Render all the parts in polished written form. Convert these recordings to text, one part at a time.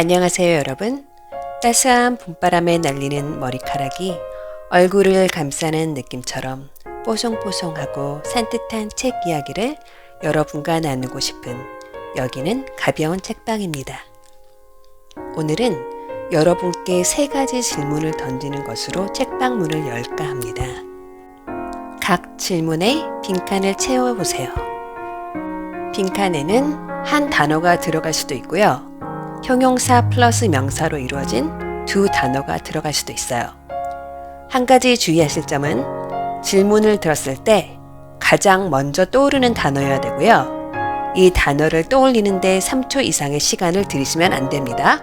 안녕하세요, 여러분. 따스한 봄바람에 날리는 머리카락이 얼굴을 감싸는 느낌처럼 뽀송뽀송하고 산뜻한 책 이야기를 여러분과 나누고 싶은 여기는 가벼운 책방입니다. 오늘은 여러분께 3가지 질문을 던지는 것으로 책방 문을 열까 합니다. 각 질문에 빈칸을 채워보세요. 빈칸에는 한 단어가 들어갈 수도 있고요. 형용사 플러스 명사로 이루어진 2단어가 들어갈 수도 있어요. 한 가지 주의하실 점은 질문을 들었을 때 가장 먼저 떠오르는 단어여야 되고요. 이 단어를 떠올리는데 3초 이상의 시간을 들이시면 안 됩니다.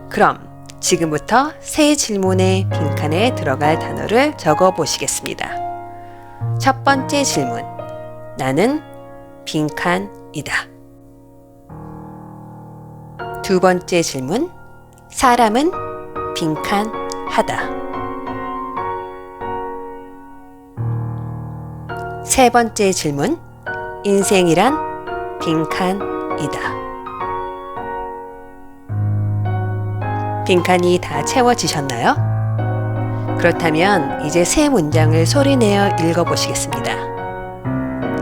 그럼 지금부터 새 질문의 빈칸에 들어갈 단어를 적어 보시겠습니다. 첫 번째 질문. 나는 빈칸이다. 두 번째 질문. 사람은 빈칸하다. 세 번째 질문. 인생이란 빈칸이다. 빈칸이 다 채워지셨나요? 그렇다면 이제 세 문장을 소리내어 읽어보시겠습니다.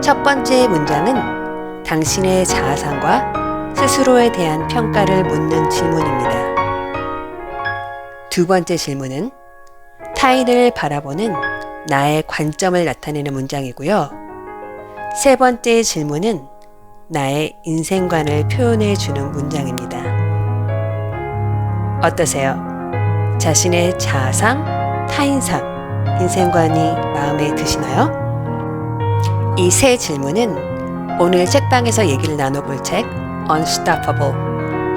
첫 번째 문장은 당신의 자아상과 스스로에 대한 평가를 묻는 질문입니다. 두 번째 질문은 타인을 바라보는 나의 관점을 나타내는 문장이고요. 세 번째 질문은 나의 인생관을 표현해 주는 문장입니다. 어떠세요? 자신의 자아상, 타인상, 인생관이 마음에 드시나요? 이 세 질문은 오늘 책방에서 얘기를 나눠볼 책 Unstoppable,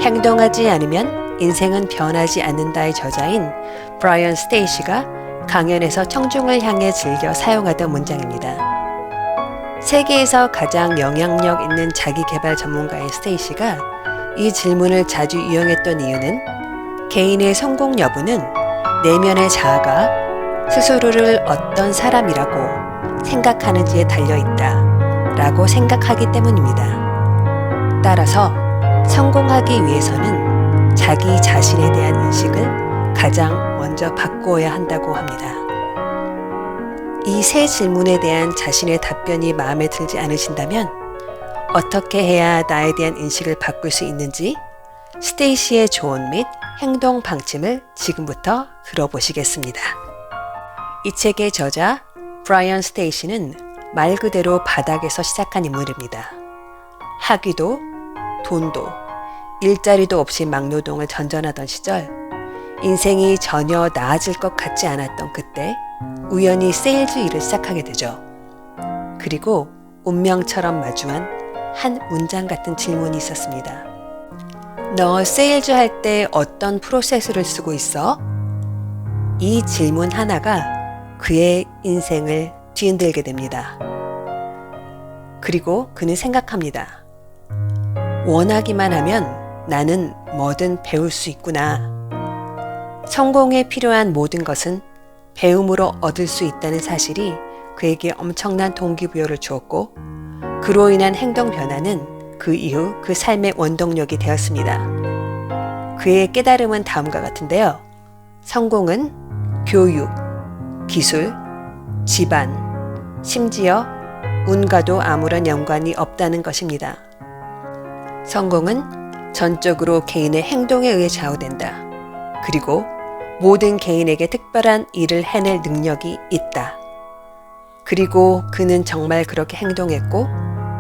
행동하지 않으면 인생은 변하지 않는다의 저자인 브라이언 스테이시가 강연에서 청중을 향해 즐겨 사용하던 문장입니다. 세계에서 가장 영향력 있는 자기계발 전문가인 스테이시가 이 질문을 자주 이용했던 이유는 개인의 성공 여부는 내면의 자아가 스스로를 어떤 사람이라고 생각하는지에 달려있다 라고 생각하기 때문입니다. 따라서 성공하기 위해서는 자기 자신에 대한 인식을 가장 먼저 바꾸어야 한다고 합니다. 이 세 질문에 대한 자신의 답변이 마음에 들지 않으신다면 어떻게 해야 나에 대한 인식을 바꿀 수 있는지 스테이시의 조언 및 행동 방침을 지금부터 들어보시겠습니다. 이 책의 저자 브라이언 스테이시는 말 그대로 바닥에서 시작한 인물입니다. 학위도 돈도 일자리도 없이 막노동을 전전하던 시절 인생이 전혀 나아질 것 같지 않았던 그때 우연히 세일즈 일을 시작하게 되죠. 그리고 운명처럼 마주한 한 문장 같은 질문이 있었습니다. 너 세일즈 할 때 어떤 프로세스를 쓰고 있어? 이 질문 하나가 그의 인생을 뒤흔들게 됩니다. 그리고 그는 생각합니다. 원하기만 하면 나는 뭐든 배울 수 있구나. 성공에 필요한 모든 것은 배움으로 얻을 수 있다는 사실이 그에게 엄청난 동기부여를 주었고 그로 인한 행동 변화는 그 이후 그 삶의 원동력이 되었습니다. 그의 깨달음은 다음과 같은데요. 성공은 교육, 기술, 집안, 심지어 운과도 아무런 연관이 없다는 것입니다. 성공은 전적으로 개인의 행동에 의해 좌우된다. 그리고 모든 개인에게 특별한 일을 해낼 능력이 있다. 그리고 그는 정말 그렇게 행동했고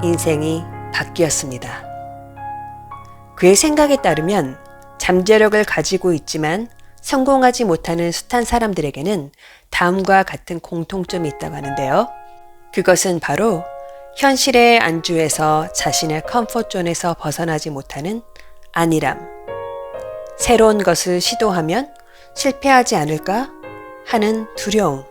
인생이 바뀌었습니다. 그의 생각에 따르면 잠재력을 가지고 있지만 성공하지 못하는 숱한 사람들에게는 다음과 같은 공통점이 있다고 하는데요. 그것은 바로 현실에 안주해서 자신의 컴포트존에서 벗어나지 못하는 안일함, 새로운 것을 시도하면 실패하지 않을까 하는 두려움,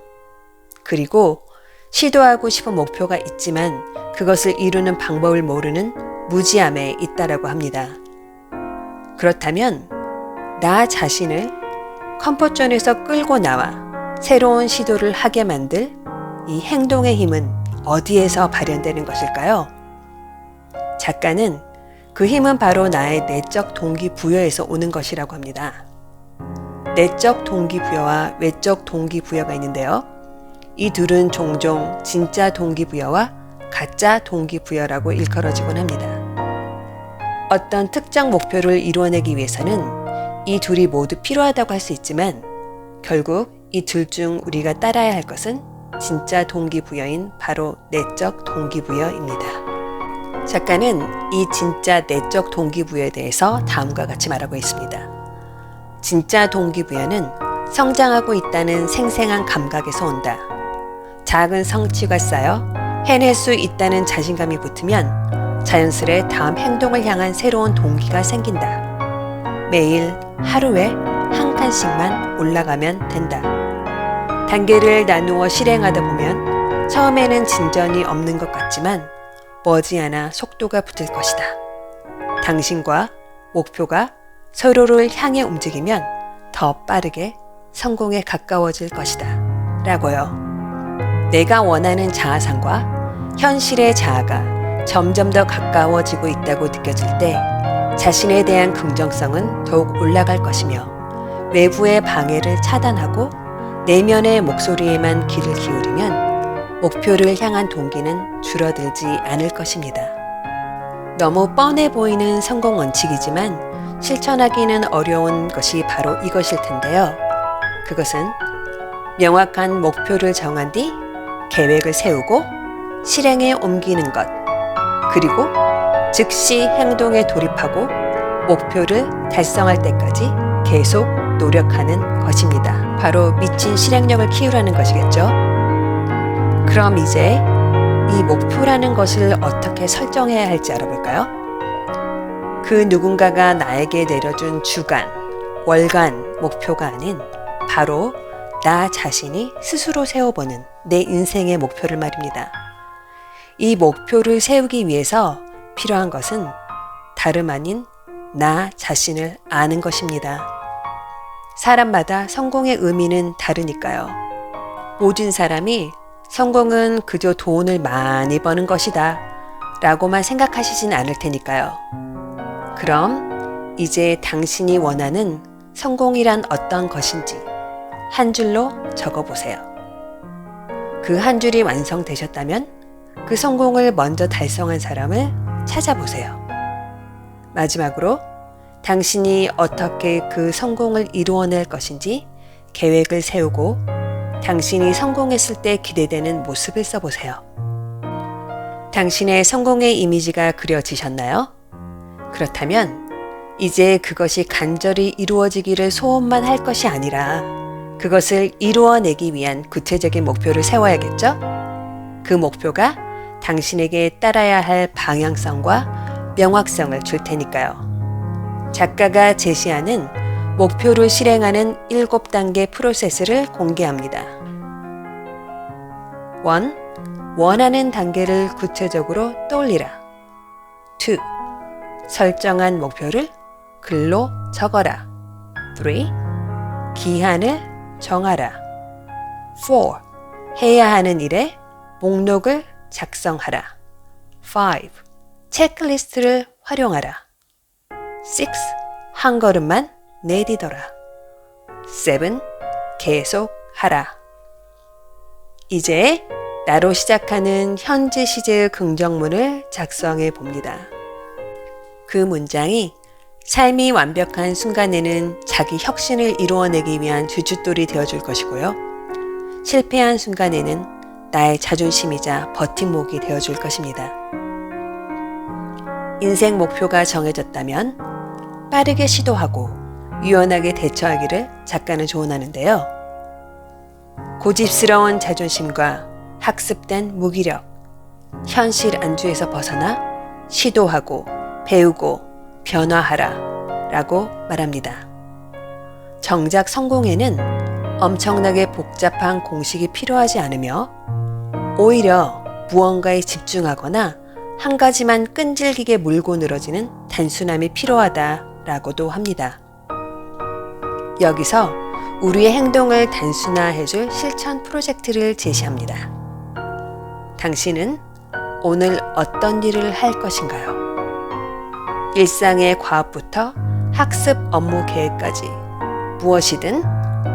그리고 시도하고 싶은 목표가 있지만 그것을 이루는 방법을 모르는 무지함에 있다라고 합니다. 그렇다면 나 자신을 컴포트존에서 끌고 나와 새로운 시도를 하게 만들 이 행동의 힘은 어디에서 발현되는 것일까요? 작가는 그 힘은 바로 나의 내적 동기부여에서 오는 것이라고 합니다. 내적 동기부여와 외적 동기부여가 있는데요. 이 둘은 종종 진짜 동기부여와 가짜 동기부여라고 일컬어지곤 합니다. 어떤 특정 목표를 이루어내기 위해서는 이 둘이 모두 필요하다고 할 수 있지만 결국 이 둘 중 우리가 따라야 할 것은 진짜 동기부여인 바로 내적 동기부여입니다. 작가는 이 진짜 내적 동기부여에 대해서 다음과 같이 말하고 있습니다. 진짜 동기부여는 성장하고 있다는 생생한 감각에서 온다. 작은 성취가 쌓여 해낼 수 있다는 자신감이 붙으면 자연스레 다음 행동을 향한 새로운 동기가 생긴다. 매일 하루에 한 칸씩만 올라가면 된다. 단계를 나누어 실행하다 보면 처음에는 진전이 없는 것 같지만 머지않아 속도가 붙을 것이다. 당신과 목표가 서로를 향해 움직이면 더 빠르게 성공에 가까워질 것이다. 라고요. 내가 원하는 자아상과 현실의 자아가 점점 더 가까워지고 있다고 느껴질 때 자신에 대한 긍정성은 더욱 올라갈 것이며 외부의 방해를 차단하고 내면의 목소리에만 귀를 기울이면 목표를 향한 동기는 줄어들지 않을 것입니다. 너무 뻔해 보이는 성공 원칙이지만 실천하기는 어려운 것이 바로 이것일 텐데요. 그것은 명확한 목표를 정한 뒤 계획을 세우고 실행에 옮기는 것, 그리고 즉시 행동에 돌입하고 목표를 달성할 때까지 계속 노력하는 것입니다. 바로 미친 실행력을 키우라는 것이겠죠. 그럼 이제 이 목표라는 것을 어떻게 설정해야 할지 알아볼까요? 그 누군가가 나에게 내려준 주간, 월간 목표가 아닌 바로 나 자신이 스스로 세워보는 내 인생의 목표를 말입니다. 이 목표를 세우기 위해서 필요한 것은 다름 아닌 나 자신을 아는 것입니다. 사람마다 성공의 의미는 다르니까요. 모든 사람이 성공은 그저 돈을 많이 버는 것이다 라고만 생각하시진 않을 테니까요. 그럼 이제 당신이 원하는 성공이란 어떤 것인지 한 줄로 적어보세요. 그 한 줄이 완성되셨다면 그 성공을 먼저 달성한 사람을 찾아보세요. 마지막으로 당신이 어떻게 그 성공을 이루어낼 것인지 계획을 세우고 당신이 성공했을 때 기대되는 모습을 써보세요. 당신의 성공의 이미지가 그려지셨나요? 그렇다면 이제 그것이 간절히 이루어지기를 소원만 할 것이 아니라 그것을 이루어내기 위한 구체적인 목표를 세워야겠죠? 그 목표가 당신에게 따라야 할 방향성과 명확성을 줄 테니까요. 작가가 제시하는 목표를 실행하는 7단계 프로세스를 공개합니다. 1. 원하는 단계를 구체적으로 떠올리라. 2. 설정한 목표를 글로 적어라. 3. 기한을 정하라. 4. 해야 하는 일에 목록을 작성하라. 5. 체크리스트를 활용하라. 6. 한 걸음만 내디뎌라. 7. 계속하라. 이제 나로 시작하는 현재 시제의 긍정문을 작성해 봅니다. 그 문장이 삶이 완벽한 순간에는 자기 혁신을 이루어내기 위한 주춧돌이 되어줄 것이고요. 실패한 순간에는 나의 자존심이자 버팀목이 되어줄 것입니다. 인생 목표가 정해졌다면 빠르게 시도하고 유연하게 대처하기를 작가는 조언하는데요. 고집스러운 자존심과 학습된 무기력, 현실 안주에서 벗어나 시도하고 배우고 변화하라 라고 말합니다. 정작 성공에는 엄청나게 복잡한 공식이 필요하지 않으며 오히려 무언가에 집중하거나 한 가지만 끈질기게 물고 늘어지는 단순함이 필요하다라고도 합니다. 여기서 우리의 행동을 단순화해줄 실천 프로젝트를 제시합니다. 당신은 오늘 어떤 일을 할 것인가요? 일상의 과업부터 학습 업무 계획까지 무엇이든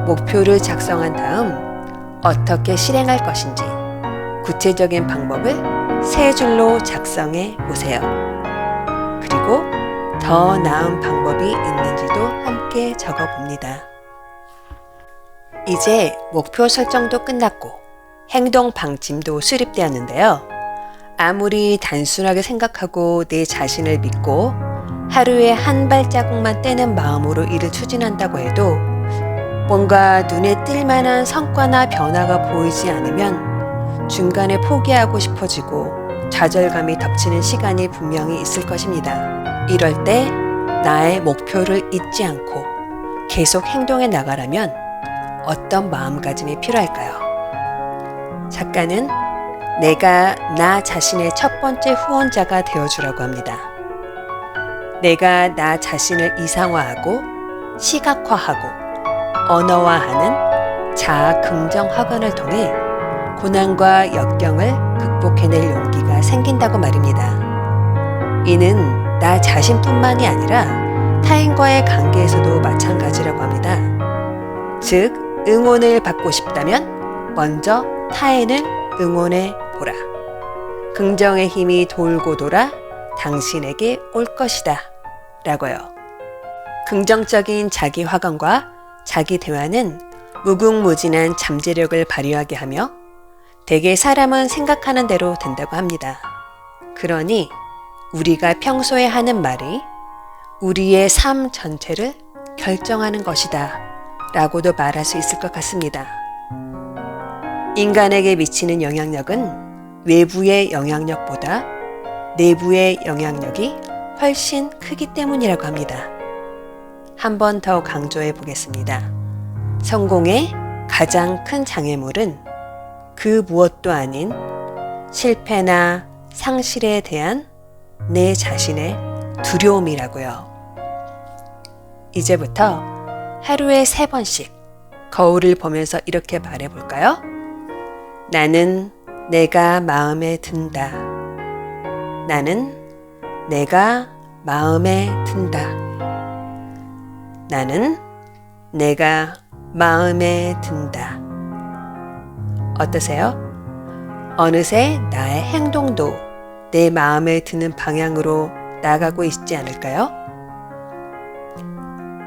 목표를 작성한 다음 어떻게 실행할 것인지 구체적인 방법을 세 줄로 작성해 보세요. 그리고 더 나은 방법이 있는지도 함께 적어 봅니다. 이제 목표 설정도 끝났고 행동 방침도 수립되었는데요. 아무리 단순하게 생각하고 내 자신을 믿고 하루에 한 발자국만 떼는 마음으로 일을 추진한다고 해도 뭔가 눈에 띌 만한 성과나 변화가 보이지 않으면 중간에 포기하고 싶어지고 좌절감이 덮치는 시간이 분명히 있을 것입니다. 이럴 때 나의 목표를 잊지 않고 계속 행동해 나가려면 어떤 마음가짐이 필요할까요? 작가는 내가 나 자신의 첫 번째 후원자가 되어주라고 합니다. 내가 나 자신을 이상화하고 시각화하고 언어화하는 자아 긍정 학원을 통해 고난과 역경을 극복해낼 용기가 생긴다고 말입니다. 이는 나 자신뿐만이 아니라 타인과의 관계에서도 마찬가지라고 합니다. 즉, 응원을 받고 싶다면 먼저 타인을 응원해 보라. 긍정의 힘이 돌고 돌아 당신에게 올 것이다. 라고요. 긍정적인 자기 확언과 자기 대화는 무궁무진한 잠재력을 발휘하게 하며 대개 사람은 생각하는 대로 된다고 합니다. 그러니 우리가 평소에 하는 말이 우리의 삶 전체를 결정하는 것이다. 라고도 말할 수 있을 것 같습니다. 인간에게 미치는 영향력은 외부의 영향력보다 내부의 영향력이 훨씬 크기 때문이라고 합니다. 한 번 더 강조해 보겠습니다. 성공의 가장 큰 장애물은 그 무엇도 아닌 실패나 상실에 대한 내 자신의 두려움이라고요. 이제부터 하루에 3번씩 거울을 보면서 이렇게 말해볼까요? 나는 내가 마음에 든다. 나는 내가 마음에 든다. 나는 내가 마음에 든다. 어떠세요? 어느새 나의 행동도 내 마음에 드는 방향으로 나가고 있지 않을까요?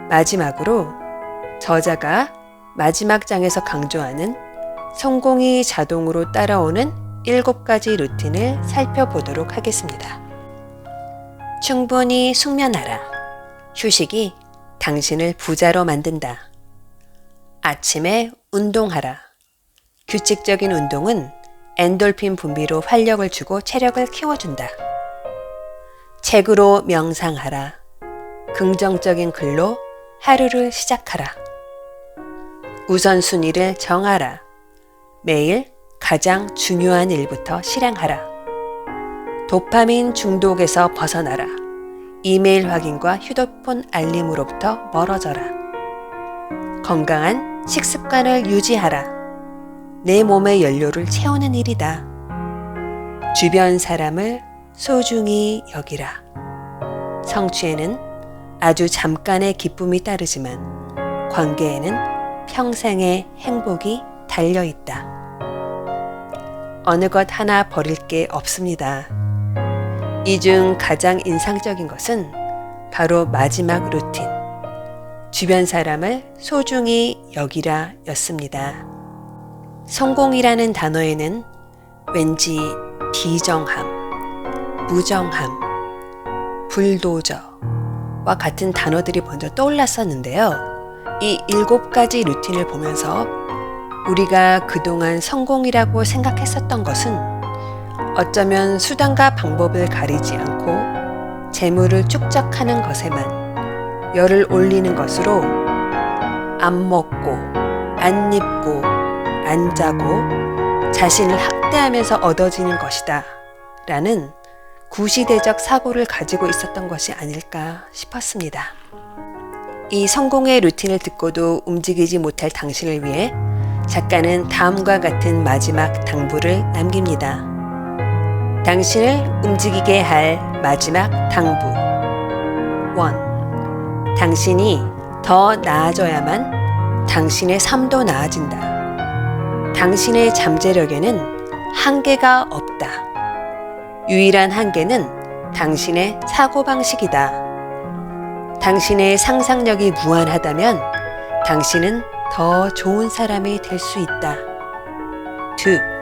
마지막으로 저자가 마지막 장에서 강조하는 성공이 자동으로 따라오는 7가지 루틴을 살펴보도록 하겠습니다. 충분히 숙면하라. 휴식이 당신을 부자로 만든다. 아침에 운동하라. 규칙적인 운동은 엔돌핀 분비로 활력을 주고 체력을 키워준다. 책으로 명상하라. 긍정적인 글로 하루를 시작하라. 우선순위를 정하라. 매일 가장 중요한 일부터 실행하라. 도파민 중독에서 벗어나라. 이메일 확인과 휴대폰 알림으로부터 멀어져라. 건강한 식습관을 유지하라. 내 몸의 연료를 채우는 일이다. 주변 사람을 소중히 여기라. 성취에는 아주 잠깐의 기쁨이 따르지만 관계에는 평생의 행복이 달려있다. 어느 것 하나 버릴 게 없습니다. 이 중 가장 인상적인 것은 바로 마지막 루틴, 주변 사람을 소중히 여기라 였습니다. 성공이라는 단어에는 왠지 비정함, 무정함, 불도저와 같은 단어들이 먼저 떠올랐었는데요. 이 7가지 루틴을 보면서 우리가 그동안 성공이라고 생각했었던 것은 어쩌면 수단과 방법을 가리지 않고 재물을 축적하는 것에만 열을 올리는 것으로 안 먹고 안 입고 안 자고 자신을 학대하면서 얻어지는 것이다 라는 구시대적 사고를 가지고 있었던 것이 아닐까 싶었습니다. 이 성공의 루틴을 듣고도 움직이지 못할 당신을 위해 작가는 다음과 같은 마지막 당부를 남깁니다. 당신을 움직이게 할 마지막 당부. 1. 당신이 더 나아져야만 당신의 삶도 나아진다. 당신의 잠재력에는 한계가 없다. 유일한 한계는 당신의 사고방식이다. 당신의 상상력이 무한하다면 당신은 더 좋은 사람이 될 수 있다. 2.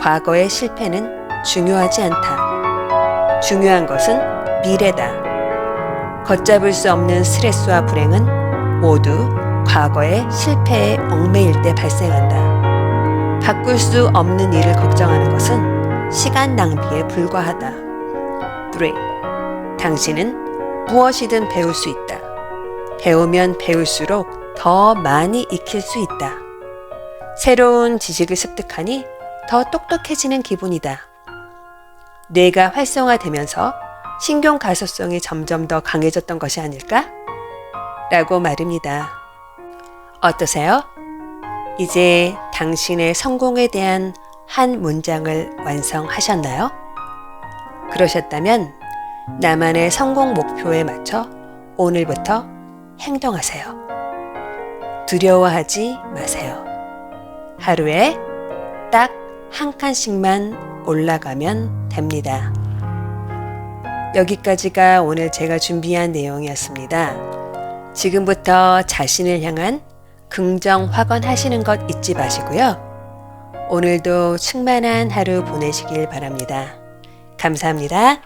과거의 실패는 중요하지 않다. 중요한 것은 미래다. 걷잡을 수 없는 스트레스와 불행은 모두 과거의 실패에 얽매일 때 발생한다. 바꿀 수 없는 일을 걱정하는 것은 시간 낭비에 불과하다. 3. 당신은 무엇이든 배울 수 있다. 배우면 배울수록 더 많이 익힐 수 있다. 새로운 지식을 습득하니 더 똑똑해지는 기분이다. 뇌가 활성화되면서 신경 가소성이 점점 더 강해졌던 것이 아닐까? 라고 말입니다. 어떠세요? 이제 당신의 성공에 대한 한 문장을 완성하셨나요? 그러셨다면 나만의 성공 목표에 맞춰 오늘부터 행동하세요. 두려워하지 마세요. 하루에 딱 한 칸씩만 올라가면 됩니다. 여기까지가 오늘 제가 준비한 내용이었습니다. 지금부터 자신을 향한 긍정 확언하시는 것 잊지 마시고요. 오늘도 충만한 하루 보내시길 바랍니다. 감사합니다.